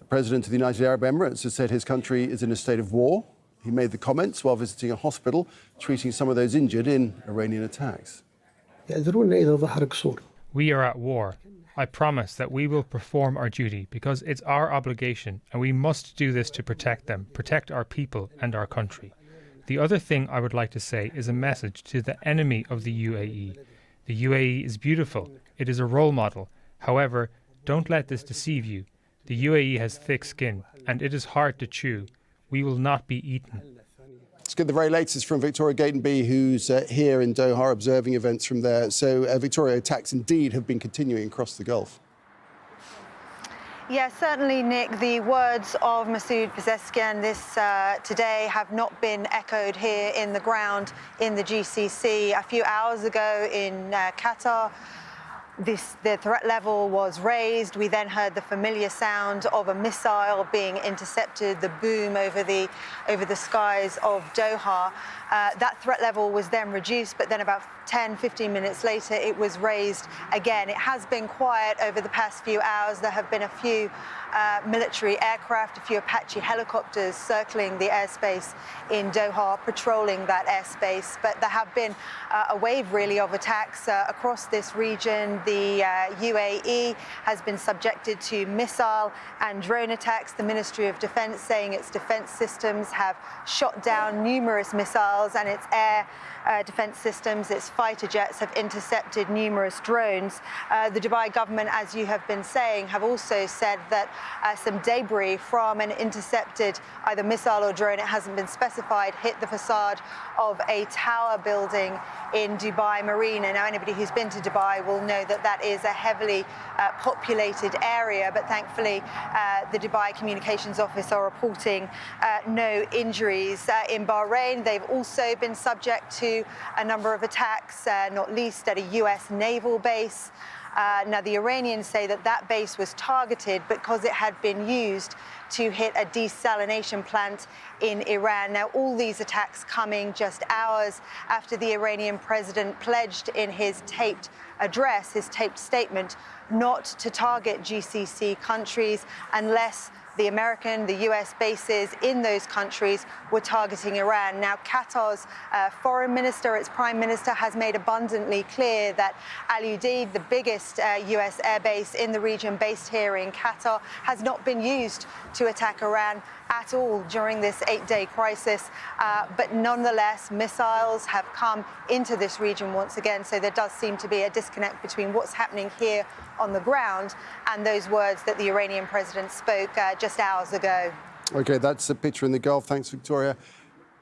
President of the United Arab Emirates has said his country is in a state of war. He made the comments while visiting a hospital treating some of those injured in Iranian attacks. We are at war. I promise that we will perform our duty because it's our obligation and we must do this to protect them, protect our people and our country. The other thing I would like to say is a message to the enemy of the UAE. The UAE is beautiful. It is a role model. However, don't let this deceive you. The UAE has thick skin and it is hard to chew. We will not be eaten. Let's get the very latest from Victoria Gatenby, who's here in Doha observing events from there. So, Victoria, attacks indeed have been continuing across the Gulf. Yes, certainly, Nick. The words of Masoud Pezeshkian today have not been echoed here in the ground in the GCC. A few hours ago in Qatar, the threat level was raised. We then heard the familiar sound of a missile being intercepted, the boom over the skies of Doha. That threat level was then reduced, but then about 10, 15 minutes later, it was raised again. It has been quiet over the past few hours. There have been a few military aircraft, a few Apache helicopters circling the airspace in Doha, patrolling that airspace. But there have been a wave, really, of attacks across this region. The UAE has been subjected to missile and drone attacks. The Ministry of Defense saying its defense systems have shot down numerous missiles, and its air defense systems, its fighter jets, have intercepted numerous drones. The Dubai government, as you have been saying, have also said that some debris from an intercepted either missile or drone, it hasn't been specified, hit the facade of a tower building in Dubai Marina. Now, anybody who's been to Dubai will know that that is a heavily populated area, but thankfully the Dubai Communications Office are reporting no injuries. In Bahrain, they've also been subject to a number of attacks, not least at a US naval base. Now, the Iranians say that that base was targeted because it had been used to hit a desalination plant in Iran. Now, all these attacks coming just hours after the Iranian president pledged in his taped address, his taped statement, not to target GCC countries unless the American, the US bases in those countries were targeting Iran. Now, Qatar's foreign minister, its prime minister, has made abundantly clear that Al Udeid, the biggest US airbase in the region based here in Qatar, has not been used to attack Iran at all during this 8-day crisis. But nonetheless, missiles have come into this region once again. So there does seem to be a disconnect between what's happening here on the ground and those words that the Iranian president spoke just hours ago. OK, that's a picture in the Gulf. Thanks, Victoria.